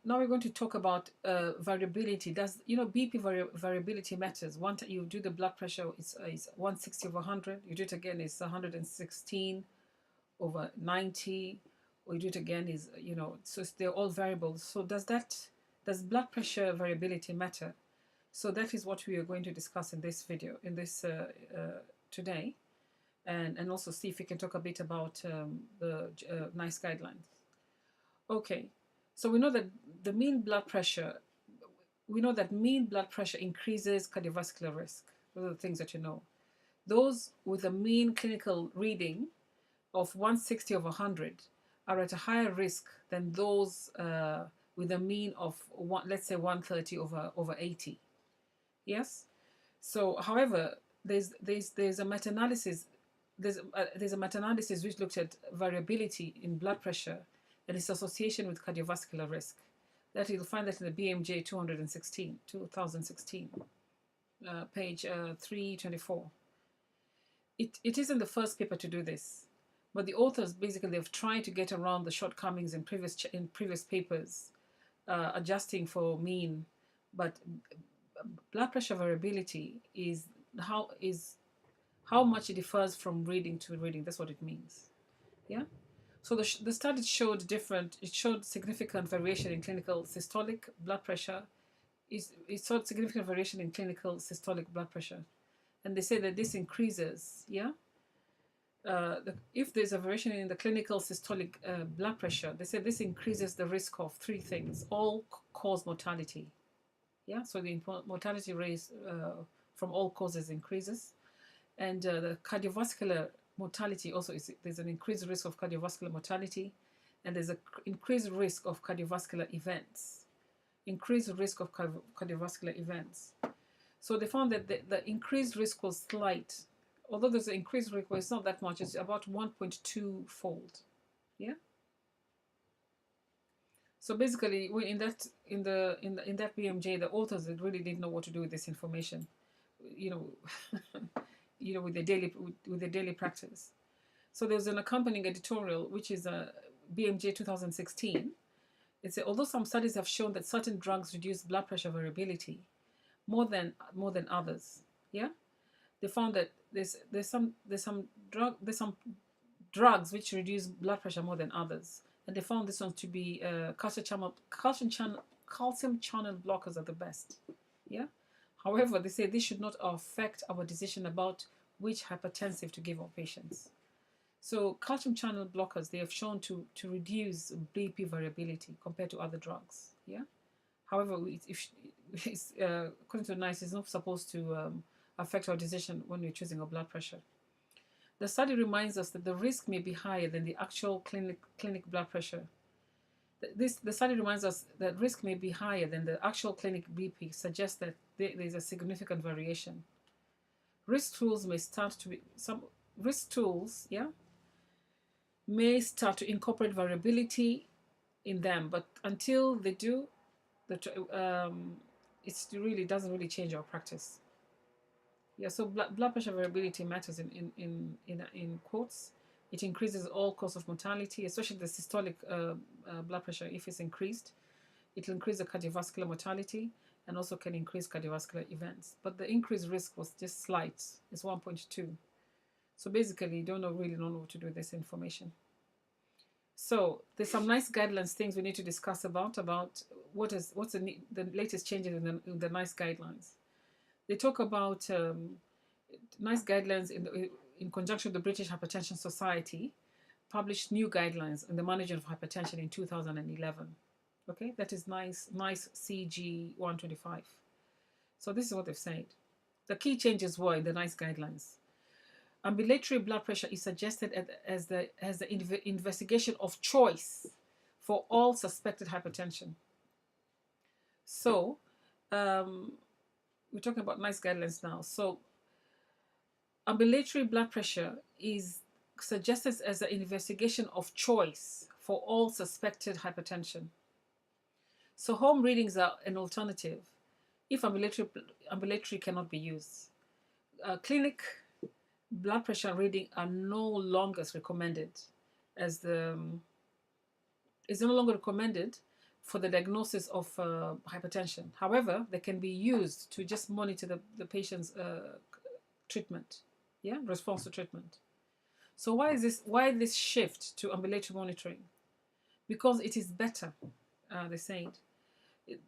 now we're going to talk about variability. Does BP variability matters? One time you do the blood pressure, is 160 over 100. You do it again, it's 116 over 90, or you do it again, is so they're all variables. So does blood pressure variability matter? So that is what we are going to discuss in this video, in this today, and also see if we can talk a bit about the NICE guidelines. Okay, so we know that mean blood pressure increases cardiovascular risk. Those are the things that you know. Those with a mean clinical reading of 160 over 100 are at a higher risk than those with a mean of let's say 130 over 80. Yes. So, however, there's a meta-analysis. There's a meta-analysis which looked at variability in blood pressure and its association with cardiovascular risk. That you'll find that in the BMJ 2016, page 324. It isn't the first paper to do this, but the authors basically have tried to get around the shortcomings in previous papers, adjusting for mean. But blood pressure variability is how much it differs from reading to reading. That's what it means. Yeah. So the study showed significant variation in clinical systolic blood pressure. It showed significant variation in clinical systolic blood pressure, and they say that this increases. Yeah. If there's a variation in the clinical systolic blood pressure, they say this increases the risk of three things: all-cause mortality. Yeah. So the mortality rate from all causes increases, and the cardiovascular mortality also there's an increased risk of cardiovascular mortality, and there's an increased risk of cardiovascular events. Cardiovascular events. So they found that the increased risk was slight, although there's an increased risk, but it's not that much. It's about 1.2 fold. Yeah. So basically, in that BMJ, the authors really didn't know what to do with this information. With their daily practice. So there's an accompanying editorial, which is a BMJ 2016. It said, although some studies have shown that certain drugs reduce blood pressure variability more than others, yeah, they found that there's some drugs which reduce blood pressure more than others, and they found this one to be calcium channel blockers are the best, yeah. However, they say this should not affect our decision about which hypertensive to give our patients. So calcium channel blockers, they have shown to reduce BP variability compared to other drugs. Yeah. However, according to NICE, it's not supposed to affect our decision when we're choosing our blood pressure. The study reminds us that the risk may be higher than the actual clinic blood pressure. The study reminds us that risk may be higher than the actual clinic BP, suggests that there is a significant variation. Risk tools may start to incorporate variability in them, but until they do, it really doesn't really change our practice. Yeah, so blood pressure variability matters in quotes. It increases all cause of mortality, especially the systolic blood pressure. If it's increased, it will increase the cardiovascular mortality and also can increase cardiovascular events. But the increased risk was just slight. It's 1.2. So basically, you don't really know what to do with this information. So there's some NICE guidelines, things we need to discuss about what's the latest changes in the NICE guidelines. They talk about NICE guidelines in conjunction with the British Hypertension Society, published new guidelines in the management of hypertension in 2011. Okay, that is NICE CG 125. So this is what they've said. The key changes were in the NICE guidelines. Ambulatory blood pressure is suggested as the investigation of choice for all suspected hypertension. So we're talking about NICE guidelines now. So ambulatory blood pressure is suggested as an investigation of choice for all suspected hypertension. So home readings are an alternative if ambulatory cannot be used. Clinic blood pressure reading are no longer recommended for the diagnosis of hypertension. However, they can be used to just monitor the patient's treatment, yeah, response to treatment. So why this shift to ambulatory monitoring? Because it is better, they say.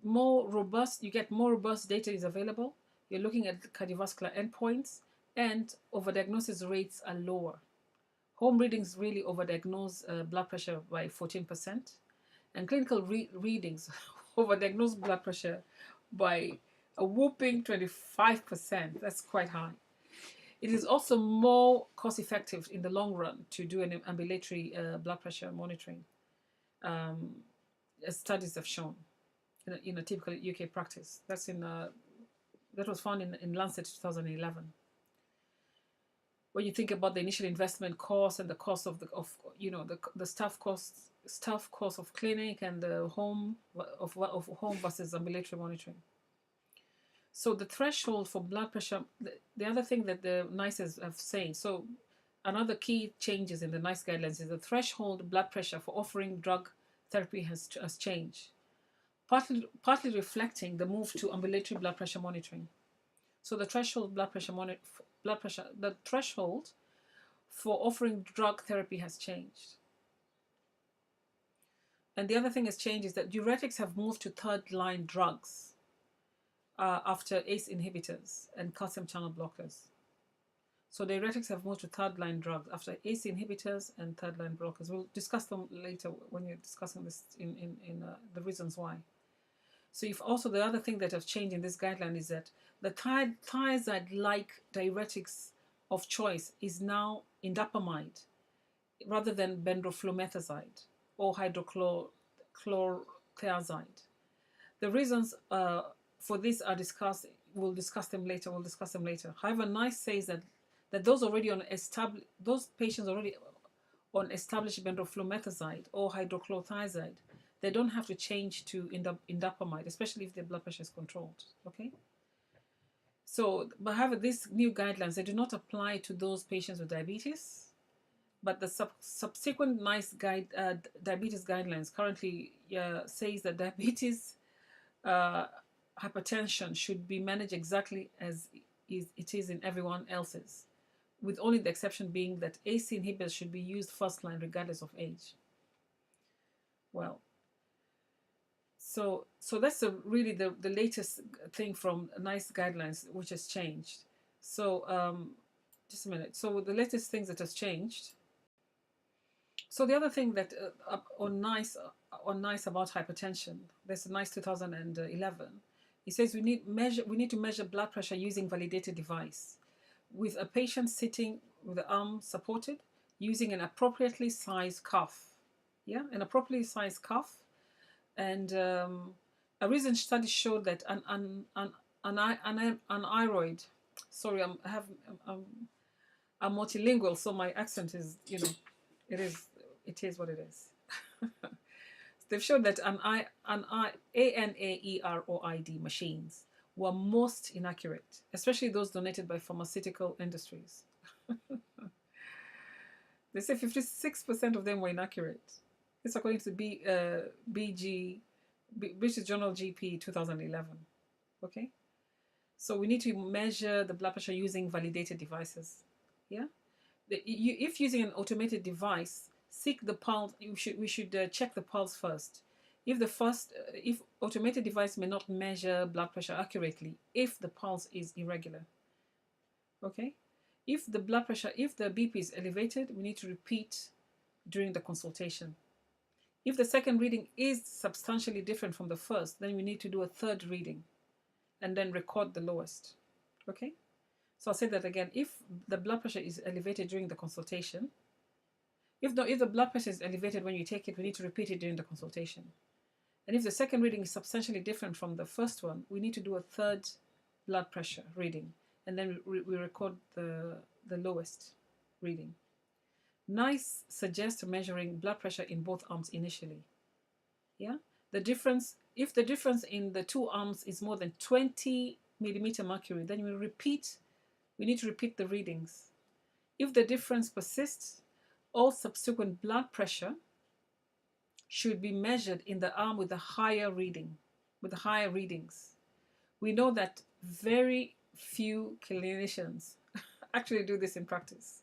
More robust, you get more robust data is available. You're looking at cardiovascular endpoints, and overdiagnosis rates are lower. Home readings really overdiagnose blood pressure by 14%, and clinical readings overdiagnose blood pressure by a whopping 25%. That's quite high. It is also more cost effective in the long run to do an ambulatory blood pressure monitoring, as studies have shown in a typical UK practice. That was found in Lancet 2011. When you think about the initial investment cost and the cost of the staff cost of clinic and the home versus ambulatory monitoring. So the threshold for blood pressure, the other thing that the NICE have said, so another key changes in the NICE guidelines is the threshold blood pressure for offering drug therapy has changed, partly reflecting the move to ambulatory blood pressure monitoring. So the threshold the threshold for offering drug therapy has changed. And the other thing has changed is that diuretics have moved to third-line drugs after ACE inhibitors and calcium channel blockers. So diuretics have moved to third-line drugs after ACE inhibitors and third-line blockers. We'll discuss them later when you're discussing this in the reasons why. So if also the other thing that has changed in this guideline is that the thiazide-like diuretics of choice is now indapamide rather than bendroflumetazide or hydrochlorothiazide. The reasons for this are discussed. We'll discuss them later. However, NICE says that those patients already on established bendroflumetazide or hydrochlorothiazide, they don't have to change to indapamide, especially if their blood pressure is controlled. Okay. So, but however, these new guidelines, they do not apply to those patients with diabetes, but the subsequent NICE diabetes guidelines currently says that diabetes, hypertension should be managed exactly as it is in everyone else's, with only the exception being that ACE inhibitors should be used first line regardless of age. Well, so that's really the latest thing from NICE guidelines which has changed. So just a minute. So the latest things that has changed. So the other thing that on NICE about hypertension, there's a NICE 2011. It says we need to measure blood pressure using validated device, with a patient sitting with the arm supported, using an appropriately sized cuff. Yeah, an appropriately sized cuff. And a recent study showed that an iroid. Sorry, I'm multilingual, so my accent is, it is what it is. They've shown that ANAEROID machines were most inaccurate, especially those donated by pharmaceutical industries. They say 56% of them were inaccurate. This according to British Journal GP 2011. Okay, so we need to measure the blood pressure using validated devices. Yeah, if using an automated device, seek the pulse. We should check the pulse first. If automated device may not measure blood pressure accurately if the pulse is irregular. Okay, if the BP is elevated, we need to repeat during the consultation. If the second reading is substantially different from the first, then we need to do a third reading and then record the lowest. Okay? So I'll say that again. If the blood pressure is elevated during the consultation, if the blood pressure is elevated when you take it, we need to repeat it during the consultation. And if the second reading is substantially different from the first one, we need to do a third blood pressure reading and then we record the lowest reading. NICE suggests measuring blood pressure in both arms initially. Yeah, if the difference in the two arms is more than 20 millimeter mercury, then we need to repeat the readings. If the difference persists, all subsequent blood pressure should be measured in the arm with the higher reading, with the higher readings. We know that very few clinicians actually do this in practice.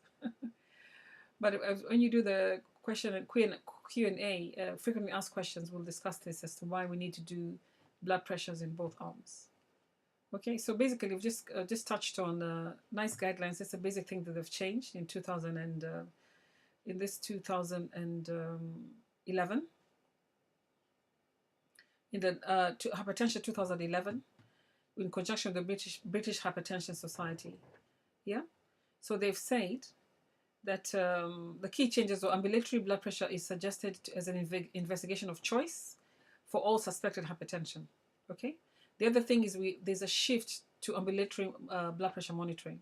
But when you do the question and Q&A, frequently asked questions, we'll discuss this as to why we need to do blood pressures in both arms. Okay, so basically we've just touched on NICE guidelines. It's a basic thing that they've changed in 2011. In the Hypertension 2011, in conjunction with the British Hypertension Society. Yeah, so they've said that the key changes of ambulatory blood pressure is suggested as an investigation of choice for all suspected hypertension. Okay. The other thing is there's a shift to ambulatory blood pressure monitoring.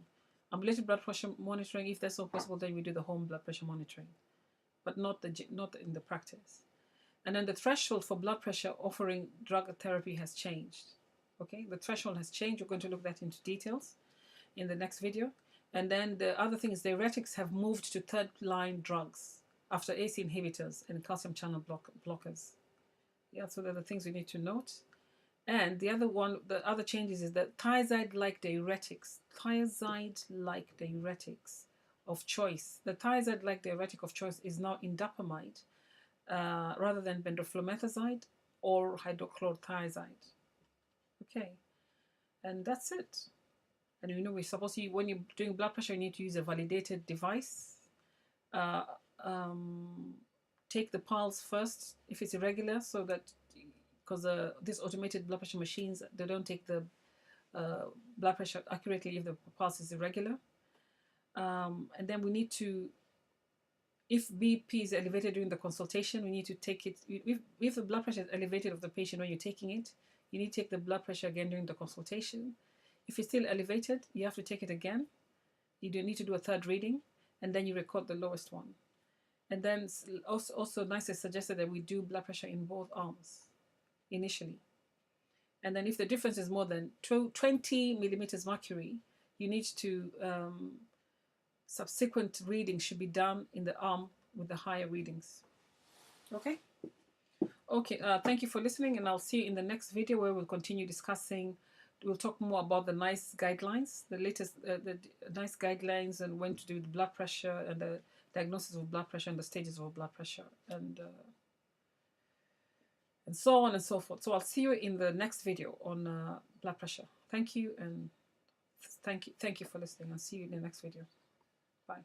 Ambulatory blood pressure monitoring, if that's not possible, then we do the home blood pressure monitoring, but not in the practice. And then the threshold for blood pressure offering drug therapy has changed. Okay, the threshold has changed. We're going to look that into details in the next video. And then the other thing is diuretics have moved to third-line drugs after ACE inhibitors and calcium channel blockers. Yeah, so they're the things we need to note. And the other changes is that thiazide-like diuretics of choice. The thiazide-like diuretic of choice is now indapamide rather than bendroflumetazide or hydrochlorothiazide. Okay, and that's it. And you know, we're supposed to, when you're doing blood pressure, you need to use a validated device. Take the pulse first if it's irregular, so that, because these automated blood pressure machines, they don't take the blood pressure accurately if the pulse is irregular. And then we need to, if BP is elevated during the consultation, we need to take it. If the blood pressure is elevated of the patient when you're taking it, you need to take the blood pressure again during the consultation. If it's still elevated, you have to take it again. You do need to do a third reading, and then you record the lowest one. And then also NICE has suggested that we do blood pressure in both arms initially. And then if the difference is more than 20 millimeters mercury, you need to, subsequent readings should be done in the arm with the higher readings. Okay? Okay, thank you for listening, and I'll see you in the next video where we'll continue discussing. We'll talk more about the NICE guidelines, the latest the NICE guidelines, and when to do the blood pressure and the diagnosis of blood pressure and the stages of blood pressure, and so on and so forth. So I'll see you in the next video on blood pressure. Thank you, and thank you for listening. I'll see you in the next video. Bye.